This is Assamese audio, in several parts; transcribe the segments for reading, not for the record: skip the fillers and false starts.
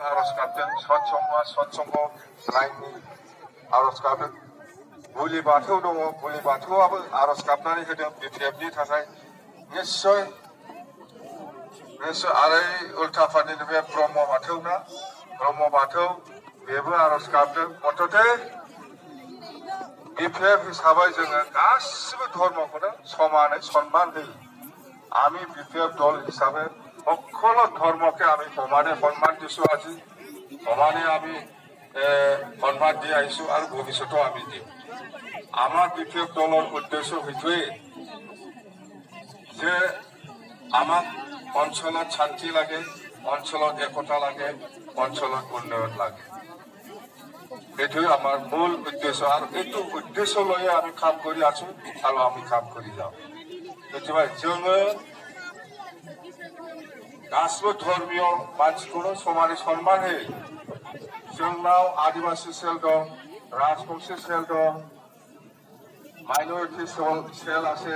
आरज गाबदों सत्संग लाइननि आरज गाबदों बुलि बाथौ दङ बुलि बाथौआबो आरज गाबनानै होदों बिटिएफनि थाखाय निश्चय आरो उल्टाफारनि बे ब्रह्म बाथौ बेबो आरज गाबदों मथथे बिटिएफ हिसाबै जोङो गासिबो धर्मखौनो समानै सन्मान होयो আমি বিপিএফ দল হিসাবে সকলো ধর্মকে আমি সমানে সন্মান দিছো আজি সমানে আমি সন্মান দি আহিছো আৰু ভৱিষ্যতেও আমি দিম আমাৰ বিপিএফ দলৰ উদ্দেশ্য সেইটোৱেই যে আমাক অঞ্চলত শান্তি লাগে অঞ্চলত একতা লাগে অঞ্চলত উন্নয়ন লাগে এইটোৱে আমাৰ মূল উদ্দেশ্য আৰু এইটো উদ্দেশ্য লৈ আমি কাম কৰি আছো আৰু আমি কাম কৰি যাওঁ Kecuali jangan gaspol धर्मीय मानसिखौनो समानै सन्मान होयो जोंनाव आदिवासी सेल दं राजबंशी सेल दं माइनरिटी सेल আছে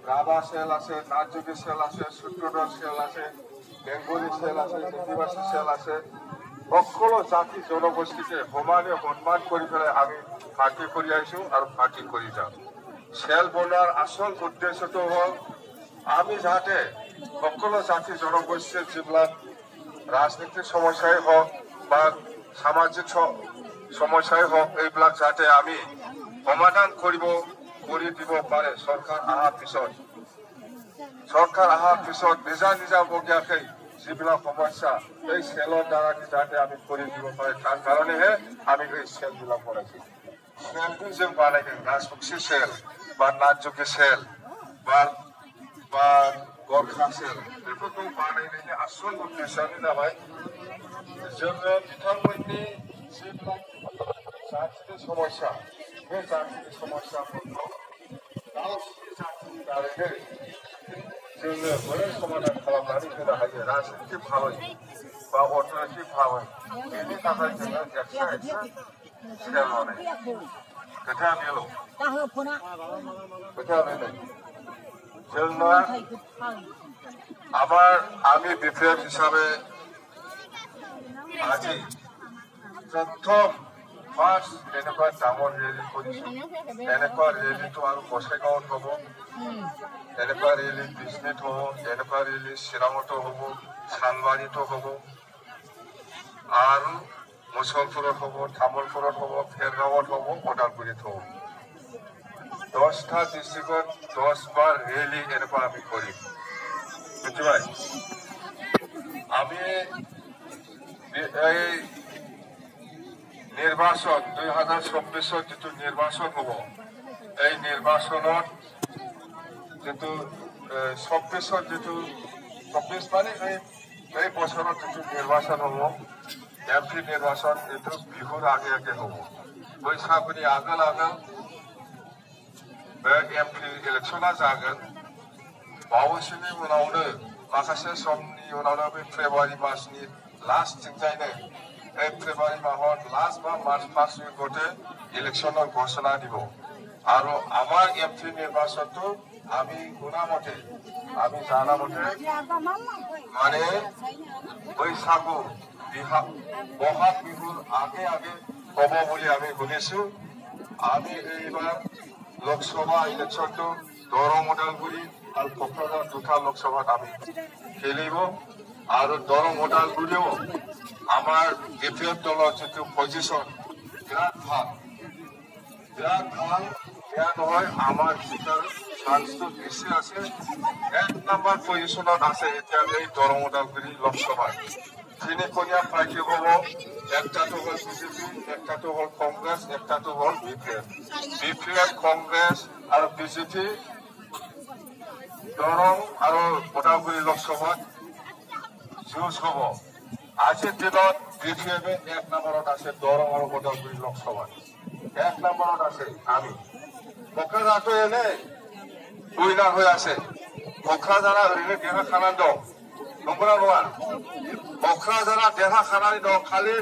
राभा सेल আছে नाथजुगी सेल আছে सूत्रधर सेल আছে बेंगली सेल আছে आदिवासी सेल আছে সকলো জাতি জনগোষ্ঠীকে সমানে সন্মান কৰি পেলাই আমি পাৰ্টি কৰি আহিছো আৰু পাৰ্টি কৰি যাম সেল বনাৰ আসল উদ্দেশ্যটো হল আমি যাতে সকলো জাতি জনগোষ্ঠীৰ যিবিলাক ৰাজনীতিক সমস্যাই হওক বা সামাজিক সমস্যাই হওক এইবিলাক যাতে আমি সমাধান কৰি দিব পাৰে চৰকাৰ অহাৰ পিছত নিজা বগীয়াকৈ যিবিলাক সমস্যা এই সেলৰ দ্বাৰা যাতে আমি কৰি দিব পাৰে তাৰ কাৰণেহে আমি এই সেলবিলাক বনাইছো সেলটো जों बानायदों राजबंशी सेल बा नाथजुगी सेल बा गरखा सेल बेफोरखौ बानायनायनि आसल उद्देश्यानो जाबाय जोङो बिथांमोननि जिবিলাক जातिनि समस्या बे जातिनि समस्याफोरखौ गावसिनि जातिनि दारैनो जोङो बोरै समाधान खालामनानै होनो हायो राजनीतिक भाबै बा अर्थनैतिक भाबै बेनि थाखाय जोङो एक्सट्रा सेल बानायो खोथा बेल' खोथा बेनो जोंना আমি বিপিএফ হিসাবে আজি প্রথম ফার্স্ট এনেকুৱা ডাঙৰ ৰেলী কৰিছো এনেকুৱা ৰেলীটো আৰু গোসাইগাঁৱত হ'ব এনেকুৱা ৰেলী বিজনীত হ'ব এনেকুৱা ৰেলী চিৰাঙতো হ'ব চানমাৰিতো হ'ব আৰু মুছলপুৰত হ'ব তামোলপুৰত হ'ব ফেৰগাঁৱত হ'ব ওদালগুৰিত হ'ব 10টা ডিস্ট্ৰিক্টত 10 বাৰ ৰেলী এনেকুৱা আমি কৰিম বুঝিবাই আমি এই নির্বাচন 2024 যেটো নির্বাচন হ'ব এই নির্বাচনত যেটো 24 যেটো 24 মানে এই বছৰত যেটো নিৰ্বাচন হ'ব এমপি নিৰ্বাচন এটো বিহুৰ আগে হ'ব বৈশাখুনি আগল एमपि इलेक्शना जागोन बावैसोनि उनावनो माखासे समनि उनावनो बे फेब्रुवारि मासनि लास्ट थिंजायनो এই फेब्रुवारि माहत लास्ट बा मार्च फार्स्ट उइकते इलेक्शনৰ ঘোষণা দিব আৰু আমাৰ এমপি নিৰ্বাচনটো আমি শুনামতে আমি জানামতে মানে বৈশাখু বহাগ বিহুৰ আগে হ'ব বুলি আমি শুনিছো আমি এইবাৰ লোকসভা ইলেকশনটো দৰং ওদালগুৰি আৰু কোকৰাঝাৰ দুটা লোকসভাত আমি খেলিব আৰু দৰং ওদালগুৰিও আমাৰ বিপিএফ দলৰ যিটো পজিশ্যন বিৰাট ভাল বেয়া নহয় আমাৰ জিকাৰ চান্সটো বেছি আছে 1 নম্বৰ পজিশ্যনত আছে এতিয়া এই দৰং ওদালগুৰি লোকসভাত তিনিকণীয়া প্ৰাৰ্থী হ'ব একটাটো হ'ল বিজেপি একটাটো হ'ল কংগ্ৰেছ একটাটো হ'ল বিপিএফ কংগ্ৰেছ আৰু বিজেপি দৰং আৰু ওদালগুৰি লোকসভাত যুঁজ হ'ব আজিৰ দিনত বিপিএফে 1 নম্বৰত আছে দৰং আৰু ওদালগুৰি লোকসভাত 1 নম্বৰত আছে আমি কোকৰাঝাৰটো এনে উইনাৰ হৈ আছে কোকৰাঝাৰ ওইনে দেহা খানা দं নংগনা নङा কোকৰাঝাৰা দেহা খানানি दं खालि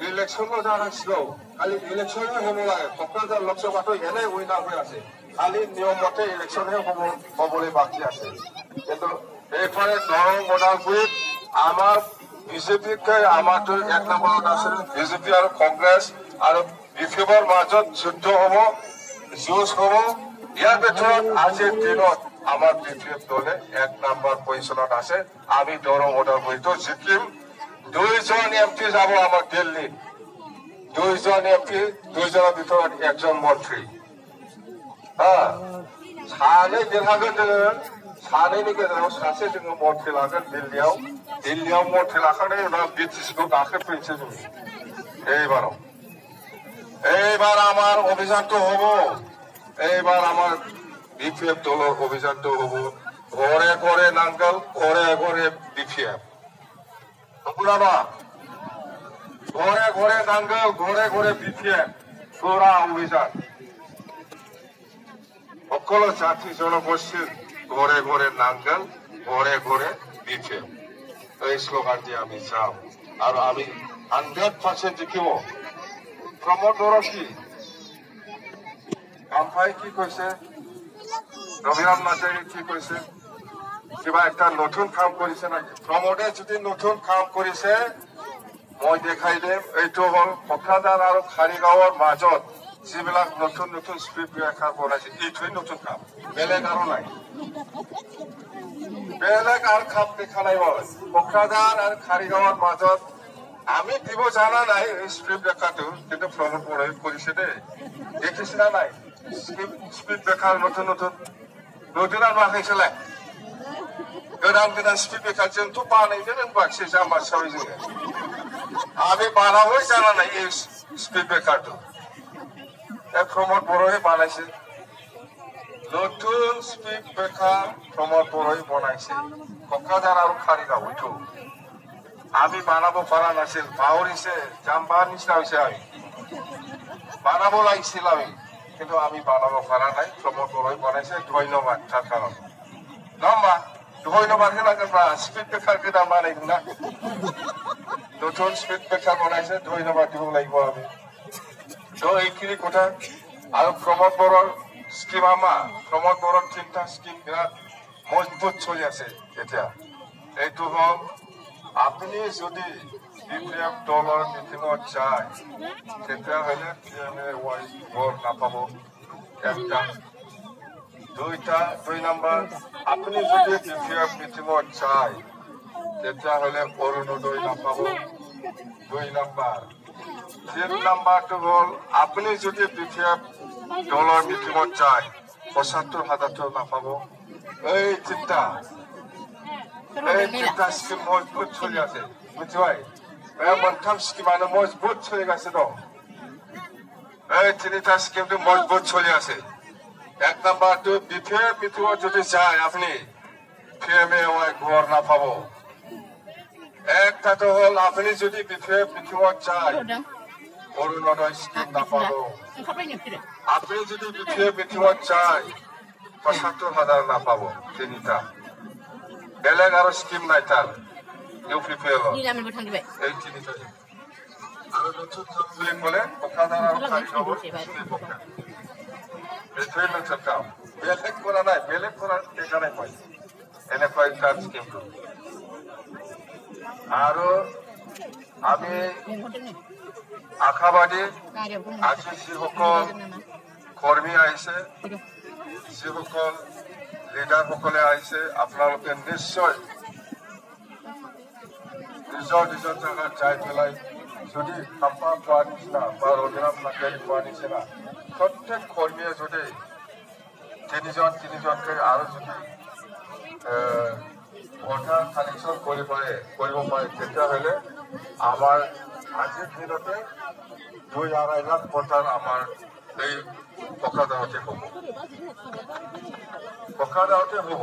इलेक्शनल जानांसिगौ खालि इलेक्शनल होनो লাগে কোকৰাঝাৰ লোকসভাটো এনে উইনাৰ হৈ আছে খালি নিয়ম মতে ইলেকশনহে হ'বলৈ বাকি আছে কিন্তু এইফালে দৰং ওদালগুৰিত আমাৰ বিজেপিকে আমাৰতো 1 নম্বৰত আছে বিজেপি আৰু কংগ্ৰেছ আৰু বিফেবৰ মাজত যুদ্ধ হ'ব যুঁজ হ'ব ইয়াৰ ভিতৰত আজিৰ দিনত আমাৰ বিফেব দলে 1 নম্বৰ পজিশ্যনত আছে আমি দৰং ওদালগুৰিতো জিকিম 2জন এমপি যাব আমাৰ দিল্লী 2জন এমপি 2জনৰ ভিতৰত 1জন মন্ত্ৰী সাनै দেरहागोन जोङो सानैनि गेजेराव सासे जोङो मन्थ्रि लागोन दिल्लीयाव मन्थ्रि लाखांनायनि उनाव बिटिसिखौ गाखोफैनोसै जों এইবার আমার অভিযানটো হব এইবার আমার বিপিএফ দলের অভিযানটো হব ঘরে ঘরে নাঙ্গল ঘরে ঘরে বিপিএফ নকুলাবা ঘরে ঘরে নাঙ্গল ঘরে ঘরে বিপিএফ গোড়া অভিযান সকল জাতি জনগোষ্ঠীর ঘরে ঘরে নাঙ্গল ঘরে ঘরে বিপিএফ এই স্লোগান দিয়ে আমি যাম আর আমি 100% জিকিব প্রমোদ বড় কি আমফাই কি কৈছে রবিরাম নাথে কি কৈছে কিবা একটা নতুন কাম কৰিছে নাকি প্ৰমোদে যদি নতুন কাম কৰিছে মই দেখাই দিম এইটো হল কোকৰাঝাৰ আৰু খাৰিগাঁৱৰ মাজত যিবিলাক নতুন নতুন স্পিড ব্ৰেকাৰ বনাইছে এইটোই নতুন কাম বেলেগ আৰু নাই বেলেগ আৰ কাম দেখা নাই মই কোকৰাঝাৰ আৰু খাৰিগাঁৱৰ মাজত আমি দিব জানা নাই স্পিড ব্ৰেকাৰটো কিন্তু প্ৰমোদ বড়াই কৰিছে দে দেখিছ না নাই স্পিড ব্রেকার নতুন নতুন নতুন আর বানাইছিলে गोदान गोदान स्पिड ब्रेकार जोंथ' बानायनो रोंबाखिसै जाम्बा सावै जोङो আমি বানাবই জানা নাই এই স্পিড ব্রেকারটো প্রমোদ বড়াই বানাইছে নতুন স্পিড ব্রেকার প্রমোদ বড়াই বানাইছে কোকরাঝার আর খাৰিগাঁৱতো আমি বানাবো পাৰা নাছিল পাহৰিছে জাম্বা নিচিনা হৈছে আমি বানাব লাগিছিল আমি কিন্তু আমি বানাবো পারা নাই প্রমোদ বড়াই বানাইছে ধন্যবাদ তার কারণ লম্বা ধন্যবাদ হোনাंगोन बा स्पिड ब्रेकार गोदान बानायदों ना নতুন স্পিড ব্রেকার বানাইছে ধন্যবাদ দিব লাগিব আমি তো এইখিনি কথা আৰু প্ৰমোদ বড়ৰ স্কিম প্ৰমোদ বড়ৰ 3টা স্কিম বিৰাট মজবুত চলি আছে এতিয়া এইটো হল আপনি যদি বিপিএফ দলৰ মিটিঙত যায় তেতিয়াহ'লে PMAY ভোট নাপাব একটা 2 নম্বৰ আপনি যদি বিপিএফ মিটিঙত যায় তেতিয়াহ'লে অৰুণোদয় নাপাব 2 নম্বৰ 3 নম্বৰটো হল আপনি যদি বিপিএফ দলৰ মিটিঙত যায় ৭৫,০০০ নাপাব এই তিনটা স্কিম মজবুত চলি আছে বুঝবাই মোনथाम স্কিমানো মজবুত চলি আছে দं এই 3টা স্কিমটো মজবুত চলি আছে 1 নম্বৰটো বিপিএফ মিটিঙত যদি যায় আপনি PMAY ঘৰ নাপাব একটাটো হল আপনি যদি বিপিএফ মিটিঙত যায় অৰুণোদয় স্কিম নাপাব আপনি যদি বিপিএফ মিটিঙত যায় ৭৫,০০০ নাপাব 3টা বেলেগ আৰু স্কিম নাই তাৰ ইউপিপিএল এই 3টা আৰু নতুন কাম বুলি ক'লে কোকৰাঝাৰ আৰু খাৰিগাঁৱৰ এইটোৱে নতুন কাম বেলেগ কৰা নাই বেলেগ কৰাৰ দেখা নাই মই এনেকুৱা তাৰ স্কিমটো আৰু আমি আশাবাদী আজি যিসকল কৰ্মী আহিছে যিসকল লিডাৰসকলে আহিছে আপোনালোকে নিশ্চয় নিজৰ নিজৰ জাগাত যাই পেলাই যদি খাম্পা পোৱাৰ নিচিনা বা ৰবিৰাম নাথে পোৱাৰ নিচিনা প্ৰত্যেক কৰ্মীয়ে যদি 3জনকৈ আৰু যদি ভোটাৰ কালেকশ্যন কৰিব পাৰে তেতিয়াহ'লে আমাৰ আজিৰ দিনতে 2-2.5 লাখ ভোটাৰ আমাৰ এই কোকৰাঝাৰতে হ'ব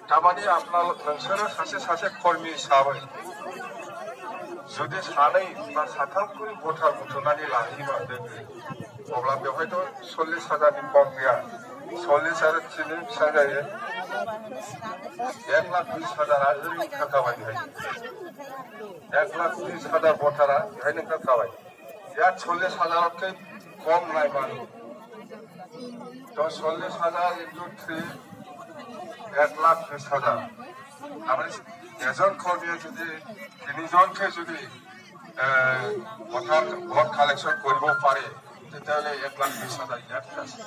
তাৰমানে আপোনালোক নोंसोरो सासे কৰ্মী হিসাबै যদি 2 বা 3 কৰি ভোটাৰ বুটুমनानै लायोबा अब्ला बेवहायथ' 40,000 नि कम गैया 40 आरो 3 फिसा जायो 1,20,000 ओरैनो खाखाबाय बेहाय 1,20,000 भोटारा बेहायनो खाखाबाय या 40,000 कम নাই मानो तो 40,000 into 3 1,20,000 এজন কৰ্মীয়ে যদি 3জনকে যদি ভোট কালেকশ্যন কৰিব পাৰে তেতিয়াহ'লে 1,20,000 ইয়াত আছে